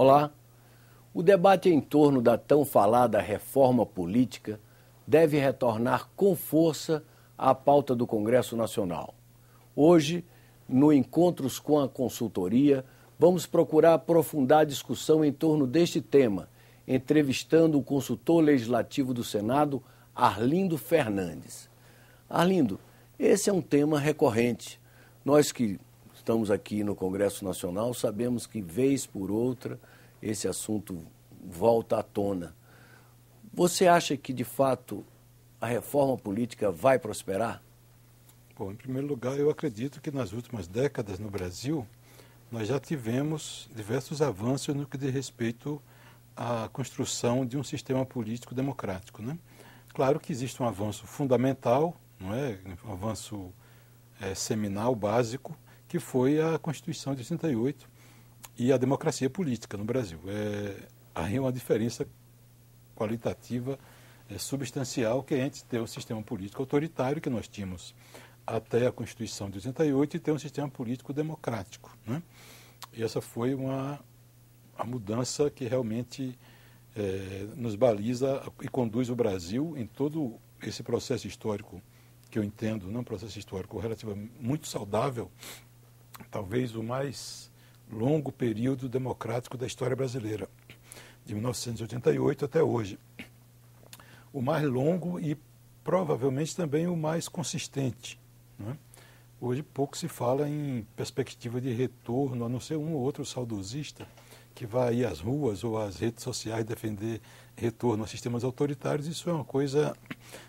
Olá. O debate em torno da tão falada reforma política deve retornar com força à pauta do Congresso Nacional. Hoje, no Encontros com a Consultoria, vamos procurar aprofundar a discussão em torno deste tema, entrevistando o consultor legislativo do Senado, Arlindo Fernandes. Arlindo, esse é um tema recorrente. Nós que estamos aqui no Congresso Nacional sabemos que, vez por outra, esse assunto volta à tona. Você acha que, de fato, a reforma política vai prosperar? Bom, em primeiro lugar, eu acredito que nas últimas décadas no Brasil, nós já tivemos diversos avanços no que diz respeito à construção de um sistema político democrático, né? Claro que existe um avanço fundamental, não é? Um avanço seminal, básico, que foi a Constituição de 88 e a democracia política no Brasil. Aí uma diferença qualitativa substancial, que é entre ter um sistema político autoritário, que nós tínhamos até a Constituição de 88, e ter um sistema político democrático, né? E essa foi a mudança que realmente nos baliza e conduz o Brasil em todo esse processo histórico, que eu entendo, não um processo histórico relativamente muito saudável, talvez o mais longo período democrático da história brasileira, de 1988 até hoje. O mais longo e provavelmente também o mais consistente, né? Hoje pouco se fala em perspectiva de retorno, a não ser um ou outro saudosista que vai ir às ruas ou às redes sociais defender retorno a sistemas autoritários. Isso é uma coisa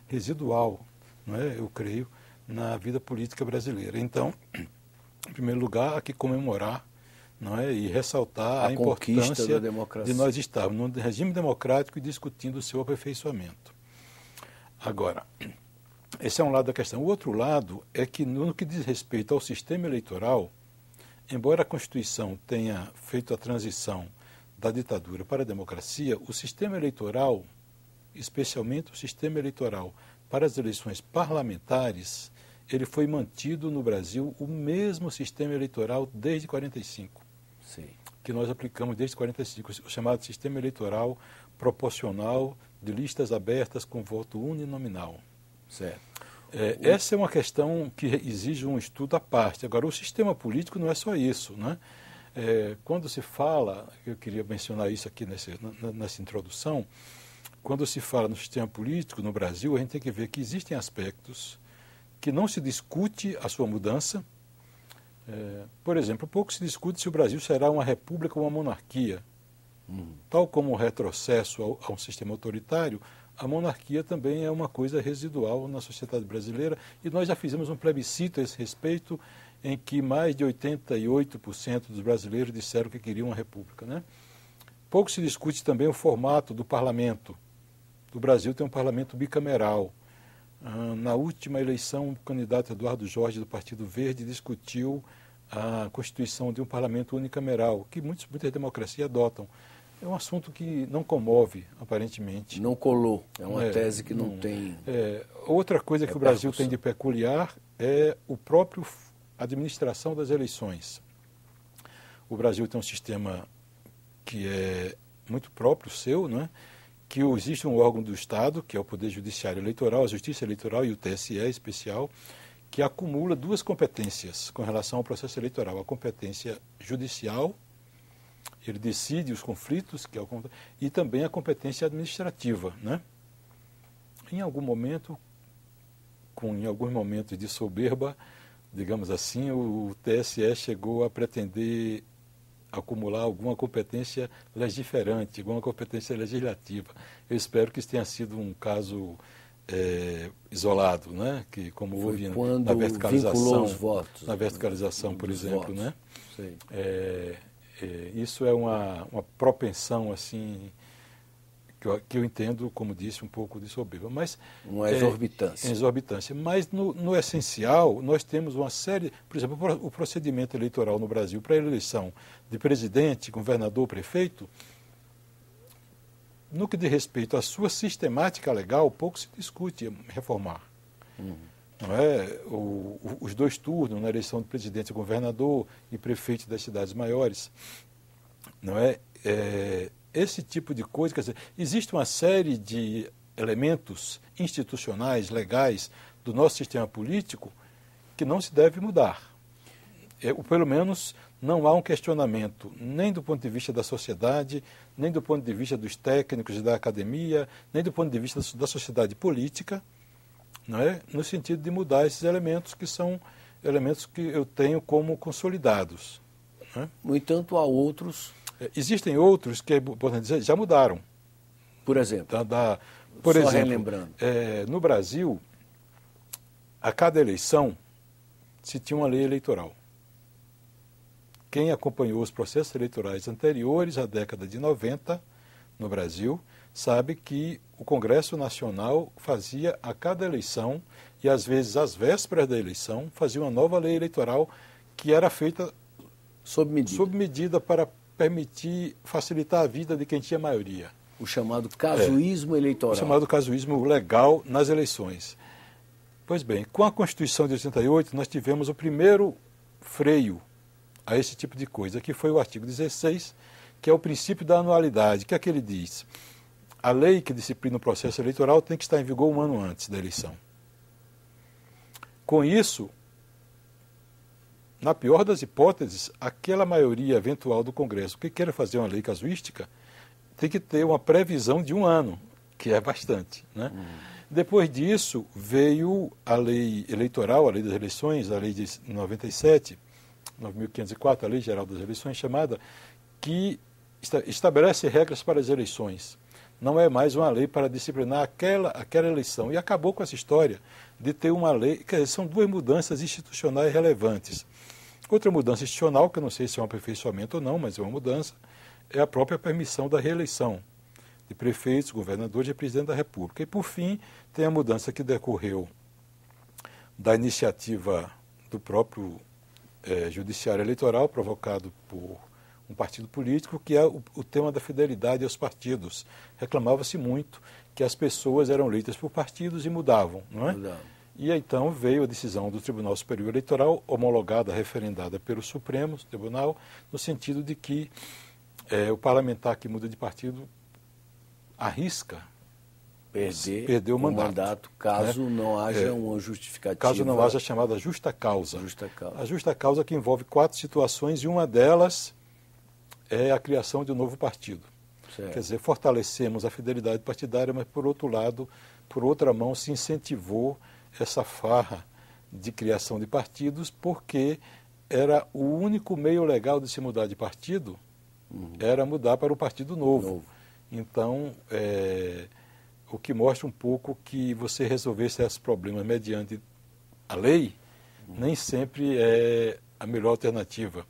residual, não é? Eu creio, na vida política brasileira. Então, em primeiro lugar, há que comemorar, não é? E ressaltar a importância de nós estarmos num regime democrático e discutindo o seu aperfeiçoamento. Agora, esse é um lado da questão. O outro lado é que, no que diz respeito ao sistema eleitoral, embora a Constituição tenha feito a transição da ditadura para a democracia, o sistema eleitoral, especialmente o sistema eleitoral para as eleições parlamentares, ele foi mantido no Brasil o mesmo sistema eleitoral desde 45. Sim. Que nós aplicamos desde 45, o chamado sistema eleitoral proporcional de listas abertas com voto uninominal. Certo. Essa é uma questão que exige um estudo à parte. Agora, o sistema político não é só isso, né? Quando se fala, eu queria mencionar isso aqui nessa introdução, quando se fala no sistema político no Brasil, a gente tem que ver que existem aspectos que não se discute a sua mudança. Por exemplo, pouco se discute se o Brasil será uma república ou uma monarquia. Tal como o retrocesso a um sistema autoritário, a monarquia também é uma coisa residual na sociedade brasileira, e nós já fizemos um plebiscito a esse respeito, em que mais de 88% dos brasileiros disseram que queriam uma república, né? Pouco se discute também o formato do parlamento. O Brasil tem um parlamento bicameral. Na última eleição, o candidato Eduardo Jorge, do Partido Verde, discutiu a constituição de um parlamento unicameral, que muitas democracias adotam. É um assunto que não comove, aparentemente. Não colou. É uma tese que não tem... Outra coisa que o Brasil tem de peculiar é o próprio administração das eleições. O Brasil tem um sistema que é muito próprio seu, não é? Que existe um órgão do Estado, que é o Poder Judiciário Eleitoral, a Justiça Eleitoral e o TSE especial, que acumula duas competências com relação ao processo eleitoral. A competência judicial, ele decide os conflitos, e também a competência administrativa, né? Em algum momento, em alguns momentos de soberba, digamos assim, o TSE chegou a pretender acumular alguma competência legiferante, alguma competência legislativa. Eu espero que isso tenha sido um caso isolado, né? Que como houve na verticalização, os votos, na verticalização, por exemplo, votos, né? Sim. Isso é uma propensão assim que eu entendo, como disse, um pouco de soberba, mas uma exorbitância. Exorbitância. Mas no essencial nós temos uma série, por exemplo, o procedimento eleitoral no Brasil para a eleição de presidente, governador, prefeito, no que diz respeito à sua sistemática legal, pouco se discute reformar. Não é? Os dois turnos na eleição de presidente, governador e prefeito das cidades maiores, não é? esse tipo de coisa, quer dizer, existe uma série de elementos institucionais, legais do nosso sistema político que não se deve mudar. Ou pelo menos não há um questionamento nem do ponto de vista da sociedade, nem do ponto de vista dos técnicos da academia, nem do ponto de vista da sociedade política, não é? No sentido de mudar esses elementos que são elementos que eu tenho como consolidados. Não é? No entanto, há outros... Existem outros que, é importante dizer, já mudaram. Por exemplo? Por só exemplo, relembrando. No Brasil, a cada eleição se tinha uma lei eleitoral. Quem acompanhou os processos eleitorais anteriores à década de 90 no Brasil sabe que o Congresso Nacional fazia a cada eleição, e às vezes às vésperas da eleição, fazia uma nova lei eleitoral que era feita sob medida para permitir, facilitar a vida de quem tinha maioria. O chamado casuísmo eleitoral. O chamado casuísmo legal nas eleições. Pois bem, com a Constituição de 88, nós tivemos o primeiro freio a esse tipo de coisa, que foi o artigo 16, que é o princípio da anualidade, que é que ele diz: a lei que disciplina o processo eleitoral tem que estar em vigor um ano antes da eleição. Com isso, na pior das hipóteses, aquela maioria eventual do Congresso que queira fazer uma lei casuística tem que ter uma previsão de um ano, que é bastante, né? Depois disso, veio a lei eleitoral, a lei das eleições, a lei de 97, 9.504, a Lei Geral das Eleições, chamada, que estabelece regras para as eleições. Não é mais uma lei para disciplinar aquela eleição. E acabou com essa história de ter uma lei. Quer dizer, são duas mudanças institucionais relevantes. Outra mudança institucional, que eu não sei se é um aperfeiçoamento ou não, mas é uma mudança, é a própria permissão da reeleição de prefeitos, governadores e presidente da República. E, por fim, tem a mudança que decorreu da iniciativa do próprio judiciário eleitoral, provocado por um partido político, que é o tema da fidelidade aos partidos. Reclamava-se muito que as pessoas eram eleitas por partidos e mudavam, não é? Mudava. E então veio a decisão do Tribunal Superior Eleitoral, homologada, referendada pelo Supremo Tribunal, no sentido de que o parlamentar que muda de partido arrisca perder o mandato, caso não haja uma justificativa. Caso não haja a chamada justa causa. Justa causa. A justa causa que envolve 4 situações e uma delas é a criação de um novo partido. Certo. Quer dizer, fortalecemos a fidelidade partidária, mas por outro lado, por outra mão, se incentivou essa farra de criação de partidos, porque era o único meio legal de se mudar de partido, era mudar para o partido novo. Então, o que mostra um pouco que você resolver esses problemas mediante a lei, nem sempre é a melhor alternativa.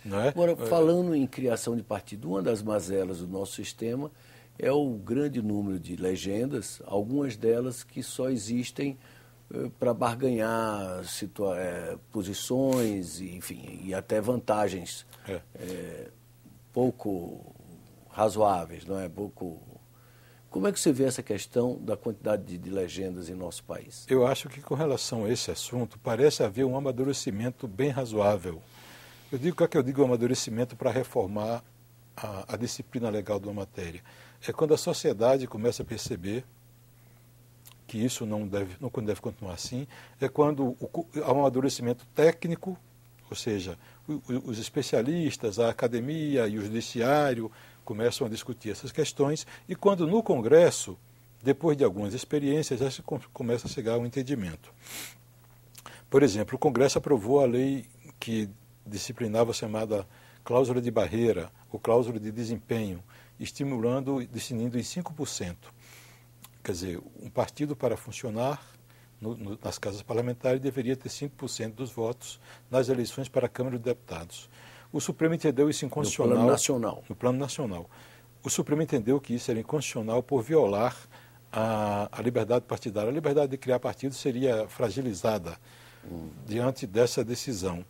Não é? Agora, falando em criação de partido, uma das mazelas do nosso sistema é o grande número de legendas, algumas delas que só existem para barganhar posições, enfim, e até vantagens pouco razoáveis, não é? Como é que você vê essa questão da quantidade de legendas em nosso país? Eu acho que com relação a esse assunto, parece haver um amadurecimento bem razoável. Eu digo amadurecimento para reformar a disciplina legal de uma matéria. É quando a sociedade começa a perceber que isso não deve continuar assim, é quando há um amadurecimento técnico, ou seja, os especialistas, a academia e o judiciário começam a discutir essas questões, e quando no Congresso, depois de algumas experiências, já se começa a chegar a um entendimento. Por exemplo, o Congresso aprovou a lei que disciplinava a chamada cláusula de barreira, ou cláusula de desempenho, definindo em 5%. Quer dizer, um partido para funcionar nas casas parlamentares deveria ter 5% dos votos nas eleições para a Câmara de Deputados. O Supremo entendeu isso inconstitucional. No plano nacional. O Supremo entendeu que isso era inconstitucional por violar a liberdade partidária. A liberdade de criar partido seria fragilizada diante dessa decisão.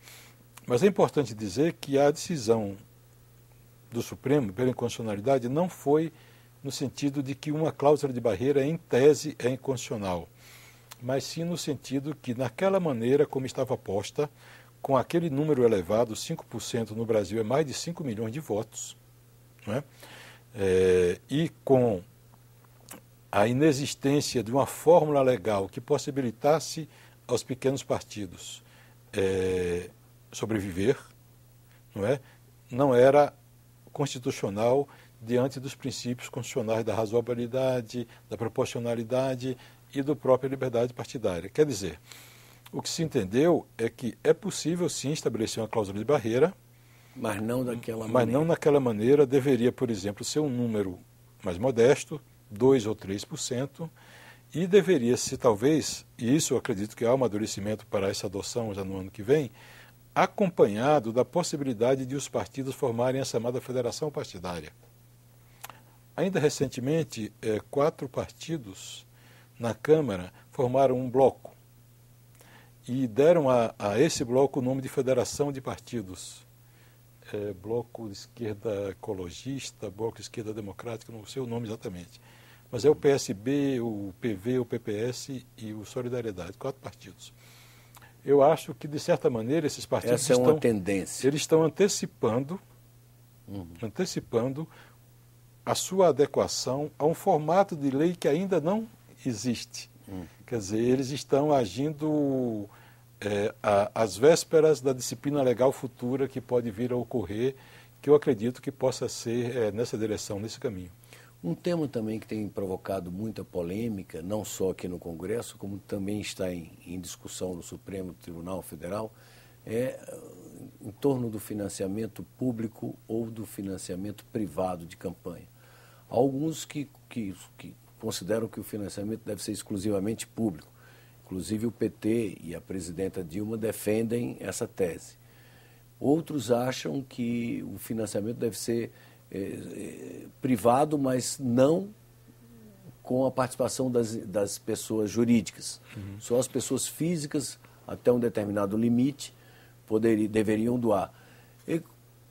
Mas é importante dizer que a decisão do Supremo pela inconstitucionalidade não foi no sentido de que uma cláusula de barreira, em tese, é inconstitucional, mas sim no sentido que, naquela maneira como estava posta, com aquele número elevado, 5% no Brasil é mais de 5 milhões de votos, não é? E com a inexistência de uma fórmula legal que possibilitasse aos pequenos partidos sobreviver, não era constitucional diante dos princípios constitucionais da razoabilidade, da proporcionalidade e da própria liberdade partidária. Quer dizer, o que se entendeu é que é possível sim estabelecer uma cláusula de barreira, mas não daquela mas maneira. não naquela maneira. Deveria, por exemplo, ser um número mais modesto, 2 ou 3%, e deveria-se talvez, e isso eu acredito que há um amadurecimento para essa adoção já no ano que vem, acompanhado da possibilidade de os partidos formarem a chamada federação partidária. Ainda recentemente, 4 partidos na Câmara formaram um bloco e deram a esse bloco o nome de Federação de Partidos. Bloco de Esquerda Ecologista, Bloco de Esquerda Democrática, não sei o nome exatamente. Mas é o PSB, o PV, o PPS e o Solidariedade, 4 partidos. Eu acho que, de certa maneira, esses partidos Essa é uma tendência. Eles estão antecipando a sua adequação a um formato de lei que ainda não existe. Quer dizer, eles estão agindo às vésperas da disciplina legal futura que pode vir a ocorrer, que eu acredito que possa ser nessa direção, nesse caminho. Um tema também que tem provocado muita polêmica, não só aqui no Congresso, como também está em discussão no Supremo Tribunal Federal, é em torno do financiamento público ou do financiamento privado de campanha. Há alguns que consideram que o financiamento deve ser exclusivamente público. Inclusive o PT e a presidenta Dilma defendem essa tese. Outros acham que o financiamento deve ser privado, mas não com a participação das pessoas jurídicas. Só as pessoas físicas, até um determinado limite, deveriam doar.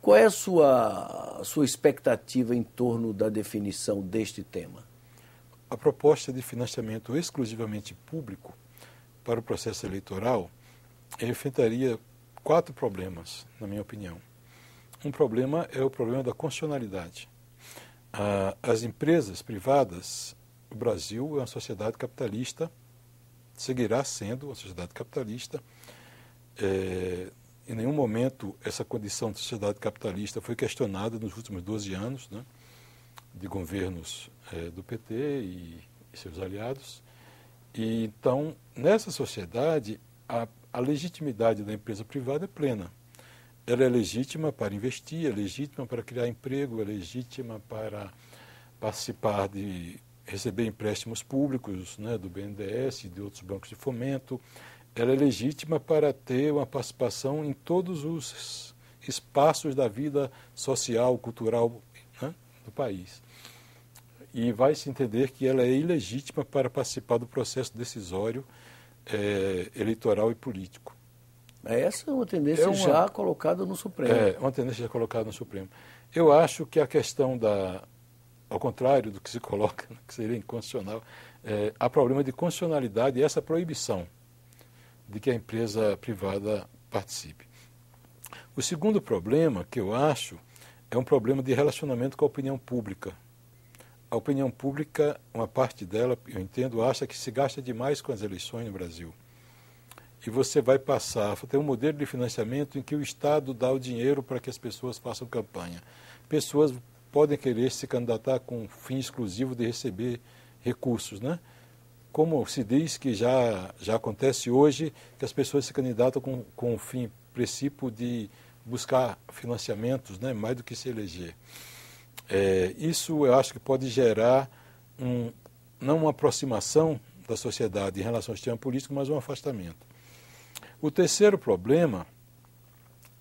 Qual é a sua expectativa em torno da definição deste tema? A proposta de financiamento exclusivamente público para o processo eleitoral enfrentaria 4 problemas, na minha opinião. Um problema é o problema da constitucionalidade. As empresas privadas, o Brasil é uma sociedade capitalista, seguirá sendo uma sociedade capitalista. Em nenhum momento essa condição de sociedade capitalista foi questionada nos últimos 12 anos, né, de governos do PT e seus aliados. E então, nessa sociedade, a legitimidade da empresa privada é plena. Ela é legítima para investir, é legítima para criar emprego, é legítima para participar de receber empréstimos públicos, né, do BNDES e de outros bancos de fomento. Ela é legítima para ter uma participação em todos os espaços da vida social, cultural, né, do país. E vai se entender que ela é ilegítima para participar do processo decisório eleitoral e político. Essa é uma tendência já colocada no Supremo. Uma tendência já colocada no Supremo. Eu acho que a questão ao contrário do que se coloca, que seria inconstitucional, há problema de constitucionalidade e essa proibição de que a empresa privada participe. O segundo problema, que eu acho, é um problema de relacionamento com a opinião pública. A opinião pública, uma parte dela, eu entendo, acha que se gasta demais com as eleições no Brasil. E você vai passar a ter um modelo de financiamento em que o Estado dá o dinheiro para que as pessoas façam campanha. Pessoas podem querer se candidatar com o fim exclusivo de receber recursos, né? Como se diz que já acontece hoje, que as pessoas se candidatam com o fim princípio de buscar financiamentos, né, mais do que se eleger. Isso eu acho que pode gerar não uma aproximação da sociedade em relação ao sistema político, mas um afastamento. O terceiro problema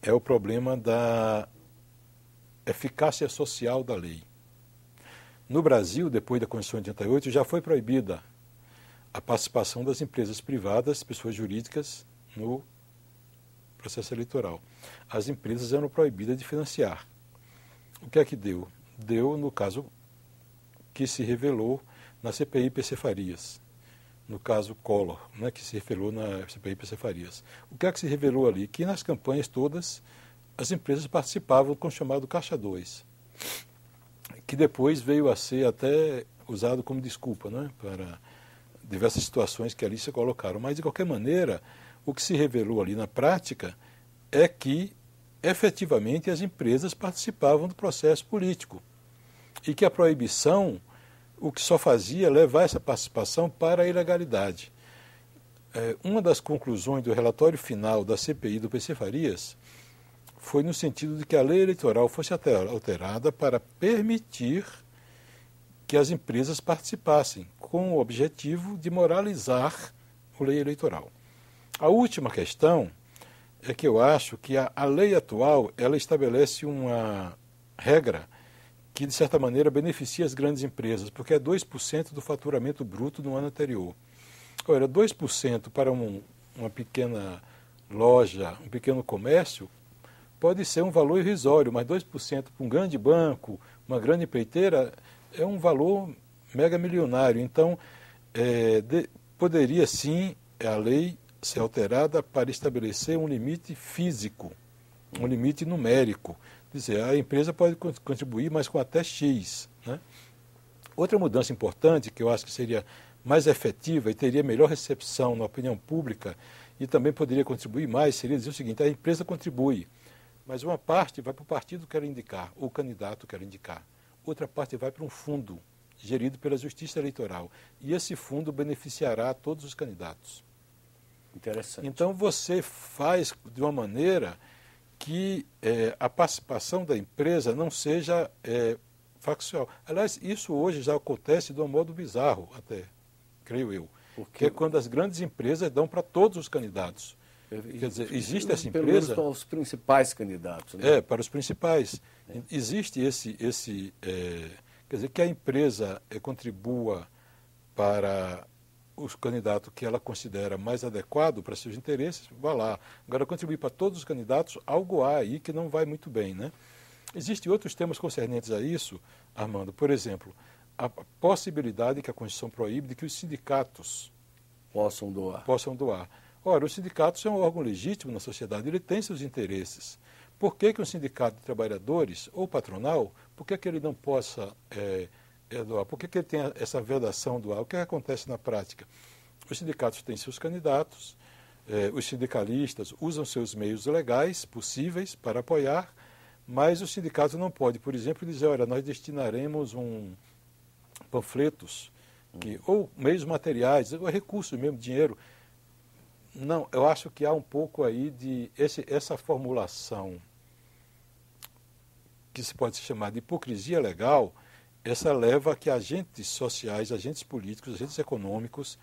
é o problema da eficácia social da lei. No Brasil, depois da Constituição de 88, já foi proibida a participação das empresas privadas, pessoas jurídicas, no processo eleitoral. As empresas eram proibidas de financiar. O que é que deu? Deu, no caso, que se revelou na CPI PC Farias, no caso Collor, né, que se revelou na CPI PC Farias. O que é que se revelou ali? Que nas campanhas todas as empresas participavam com o chamado Caixa 2. que depois veio a ser até usado como desculpa, né, para diversas situações que ali se colocaram. Mas, de qualquer maneira, o que se revelou ali na prática é que, efetivamente, as empresas participavam do processo político e que a proibição, o que só fazia, levar essa participação para a ilegalidade. Uma das conclusões do relatório final da CPI do PC Farias foi no sentido de que a lei eleitoral fosse alterada para permitir que as empresas participassem, com o objetivo de moralizar a lei eleitoral. A última questão é que eu acho que a lei atual ela estabelece uma regra que, de certa maneira, beneficia as grandes empresas, porque é 2% do faturamento bruto no ano anterior. Ora, 2% para uma pequena loja, um pequeno comércio, pode ser um valor irrisório, mas 2% para um grande banco, uma grande empreiteira, é um valor mega milionário. Então, poderia sim a lei ser alterada para estabelecer um limite físico, um limite numérico. Quer dizer, a empresa pode contribuir, mas com até X. Né? Outra mudança importante, que eu acho que seria mais efetiva e teria melhor recepção na opinião pública e também poderia contribuir mais, seria dizer o seguinte: a empresa contribui, mas uma parte vai para o partido que quer indicar, ou o candidato quer indicar. Outra parte vai para um fundo gerido pela Justiça Eleitoral. E esse fundo beneficiará todos os candidatos. Interessante. Então você faz de uma maneira que a participação da empresa não seja factual. Aliás, isso hoje já acontece de um modo bizarro, até, creio eu. Que é quando as grandes empresas dão para todos os candidatos. Quer dizer, existe essa empresa... Pelo menos para os principais candidatos. Né? Para os principais. Existe quer dizer, que a empresa contribua para os candidatos que ela considera mais adequado para seus interesses, vá lá. Agora, contribuir para todos os candidatos, algo há aí que não vai muito bem. Né? Existem outros temas concernentes a isso, Armando. Por exemplo, a possibilidade que a Constituição proíbe de que os sindicatos possam doar. Ora, os sindicatos são um órgão legítimo na sociedade, ele tem seus interesses. Por que um sindicato de trabalhadores ou patronal, por que ele não possa doar? Por que ele tem essa vedação doar? O que acontece na prática? Os sindicatos têm seus candidatos, os sindicalistas usam seus meios legais possíveis para apoiar, mas o sindicato não pode, por exemplo, dizer: olha, nós destinaremos panfletos, ou meios materiais, ou recursos mesmo, dinheiro. Não, eu acho que há um pouco aí de essa formulação que se pode chamar de hipocrisia legal, essa leva a que agentes sociais, agentes políticos, agentes econômicos,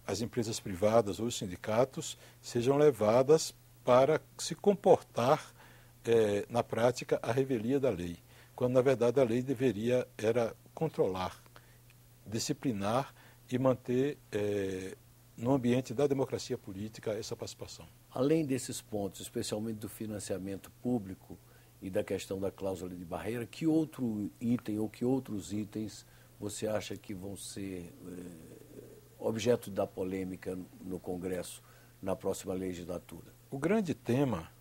as empresas privadas ou os sindicatos sejam levadas para se comportar na prática à revelia da lei, quando na verdade a lei era controlar, disciplinar e manter no ambiente da democracia política essa participação. Além desses pontos, especialmente do financiamento público e da questão da cláusula de barreira, que outro item ou que outros itens você acha que vão ser objeto da polêmica no Congresso na próxima legislatura? O grande tema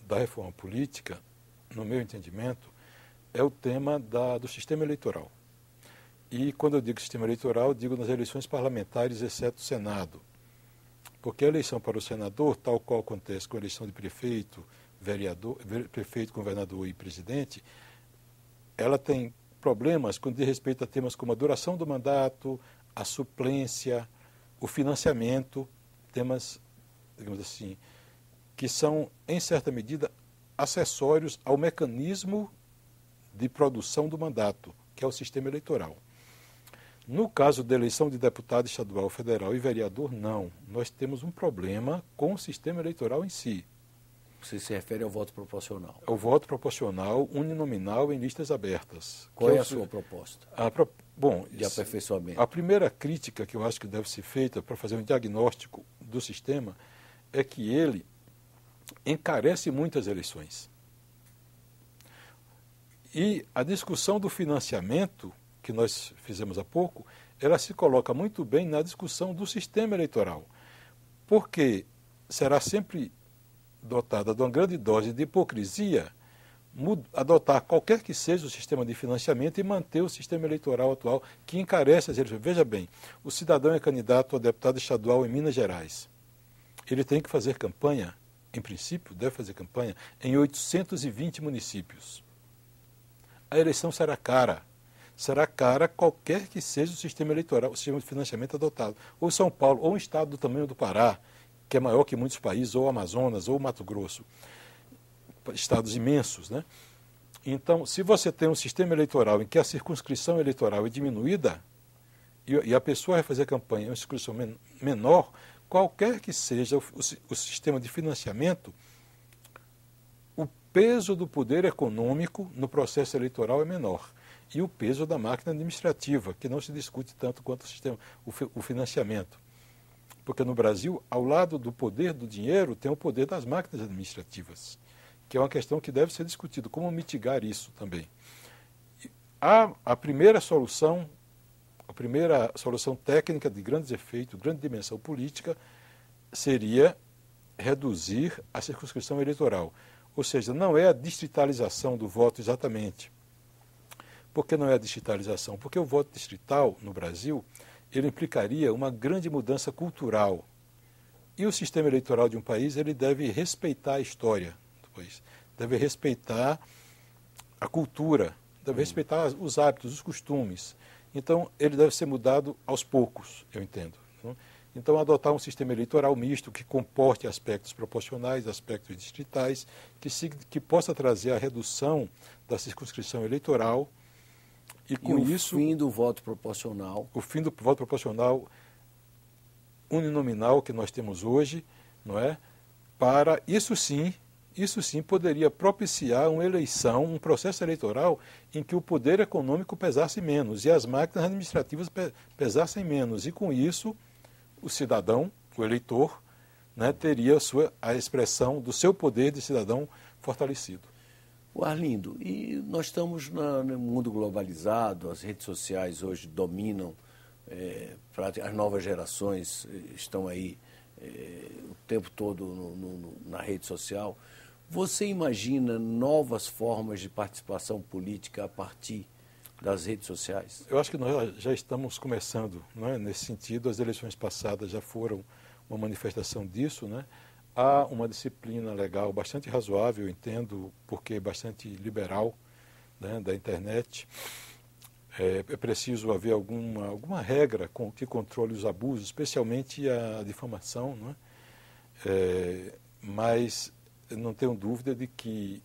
da reforma política, no meu entendimento, é o tema do sistema eleitoral. E quando eu digo sistema eleitoral, digo nas eleições parlamentares, exceto o Senado. Porque a eleição para o senador, tal qual acontece com a eleição de prefeito, vereador, prefeito, governador e presidente, ela tem problemas quando diz respeito a temas como a duração do mandato, a suplência, o financiamento, temas, digamos assim, que são, em certa medida, acessórios ao mecanismo de produção do mandato, que é o sistema eleitoral. No caso da eleição de deputado estadual, federal e vereador, não. Nós temos um problema com o sistema eleitoral em si. Você se refere ao voto proporcional? Ao voto proporcional uninominal em listas abertas. Qual é a sua proposta? Bom, de aperfeiçoamento. A primeira crítica que eu acho que deve ser feita para fazer um diagnóstico do sistema é que ele encarece muito as eleições. E a discussão do financiamento, que nós fizemos há pouco, ela se coloca muito bem na discussão do sistema eleitoral, porque será sempre dotada de uma grande dose de hipocrisia, adotar qualquer que seja o sistema de financiamento e manter o sistema eleitoral atual, que encarece as eleições. Veja bem, o cidadão é candidato a deputado estadual em Minas Gerais. Ele tem que fazer campanha, em princípio, deve fazer campanha, em 820 municípios. A eleição será cara. Será cara qualquer que seja o sistema eleitoral, o sistema de financiamento adotado. Ou São Paulo, ou um estado do tamanho do Pará, que é maior que muitos países, ou Amazonas, ou Mato Grosso. Estados imensos, né? Então, se você tem um sistema eleitoral em que a circunscrição eleitoral é diminuída e a pessoa vai fazer campanha em uma circunscrição menor, qualquer que seja o sistema de financiamento, o peso do poder econômico no processo eleitoral é menor. E o peso da máquina administrativa, que não se discute tanto quanto o financiamento. Porque no Brasil, ao lado do poder do dinheiro, tem o poder das máquinas administrativas, que é uma questão que deve ser discutida. Como mitigar isso também? A primeira solução técnica de grandes efeitos, grande dimensão política, seria reduzir a circunscrição eleitoral. Ou seja, não é a distritalização do voto exatamente. Por que não é a distritalização? Porque o voto distrital no Brasil, ele implicaria uma grande mudança cultural. E o sistema eleitoral de um país, ele deve respeitar a história do país, deve respeitar a cultura, deve respeitar os hábitos, os costumes. Então, ele deve ser mudado aos poucos, eu entendo. Então, adotar um sistema eleitoral misto que comporte aspectos proporcionais, aspectos distritais, que possa trazer a redução da circunscrição eleitoral. E com isso, fim do voto proporcional. O fim do voto proporcional uninominal que nós temos hoje, não é? Para isso sim poderia propiciar uma eleição, um processo eleitoral em que o poder econômico pesasse menos e as máquinas administrativas pesassem menos. E com isso, o cidadão, o eleitor, né, teria a expressão do seu poder de cidadão fortalecido. Arlindo, e nós estamos no mundo globalizado, as redes sociais hoje dominam, as novas gerações estão aí o tempo todo na rede social. Você imagina novas formas de participação política a partir das redes sociais? Eu acho que nós já estamos começando, né, nesse sentido. As eleições passadas já foram uma manifestação disso, né? Há uma disciplina legal bastante razoável, eu entendo, porque é bastante liberal, né, da internet. É preciso haver alguma regra que controle os abusos, especialmente a difamação, não é? Mas não tenho dúvida de que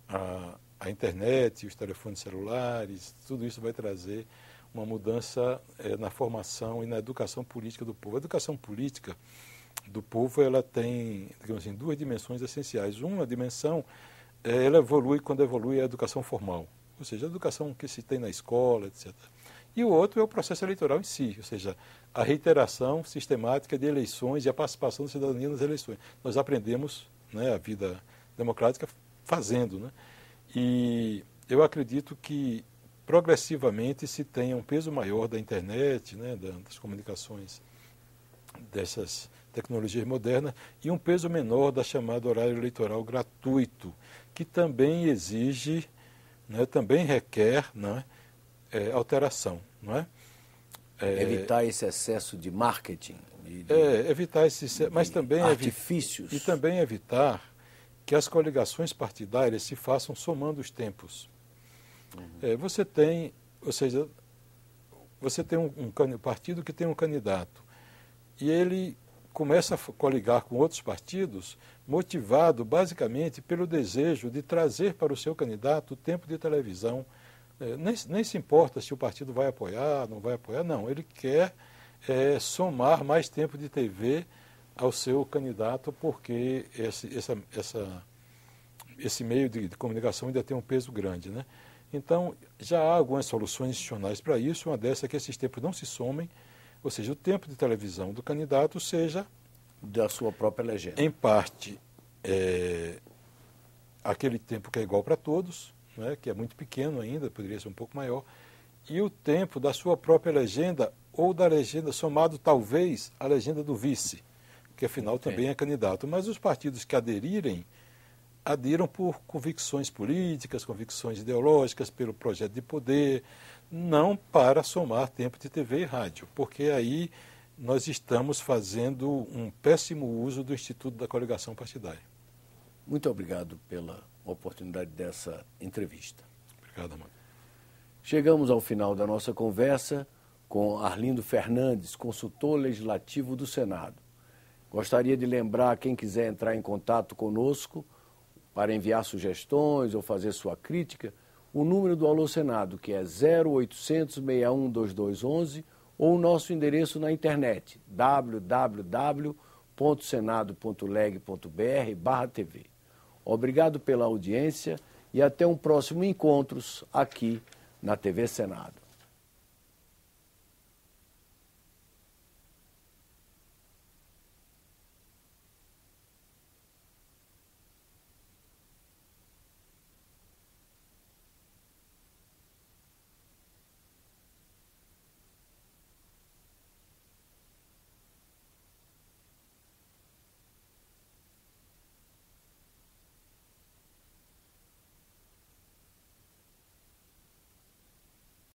a internet, os telefones celulares, tudo isso vai trazer uma mudança na formação e na educação política do povo. A educação política do povo, ela tem, digamos assim, duas dimensões essenciais. Uma dimensão, ela evolui quando evolui a educação formal, ou seja, a educação que se tem na escola, etc. E o outro é o processo eleitoral em si, ou seja, a reiteração sistemática de eleições e a participação da cidadania nas eleições. Nós aprendemos, né, a vida democrática fazendo, né? E eu acredito que progressivamente se tenha um peso maior da internet, né, das comunicações, dessas tecnologias modernas, e um peso menor da chamada horário eleitoral gratuito, que também exige, né, também requer, né, alteração, não é? Evitar esse excesso de marketing, evitar esse, mas também artifícios. E também evitar que as coligações partidárias se façam somando os tempos. Você tem um partido que tem um candidato e ele começa a coligar com outros partidos, motivado basicamente pelo desejo de trazer para o seu candidato o tempo de televisão. Nem se importa se o partido vai apoiar, não vai apoiar, não. Ele quer somar mais tempo de TV ao seu candidato, porque esse meio de comunicação ainda tem um peso grande, né? Então, já há algumas soluções institucionais para isso. Uma dessas é que esses tempos não se somem, ou seja, o tempo de televisão do candidato seja da sua própria legenda. Em parte, aquele tempo que é igual para todos, né, que é muito pequeno ainda, poderia ser um pouco maior, e o tempo da sua própria legenda ou da legenda somado talvez à legenda do vice, que afinal também é candidato. Mas os partidos que aderirem adiram por convicções políticas, convicções ideológicas, pelo projeto de poder, não para somar tempo de TV e rádio, porque aí nós estamos fazendo um péssimo uso do Instituto da Coligação Partidária. Muito obrigado pela oportunidade dessa entrevista. Obrigado, Amado. Chegamos ao final da nossa conversa com Arlindo Fernandes, consultor legislativo do Senado. Gostaria de lembrar quem quiser entrar em contato conosco para enviar sugestões ou fazer sua crítica, o número do Alô Senado, que é 0800 61 2211, ou o nosso endereço na internet, www.senado.leg.br/TV. Obrigado pela audiência e até um próximo encontro aqui na TV Senado.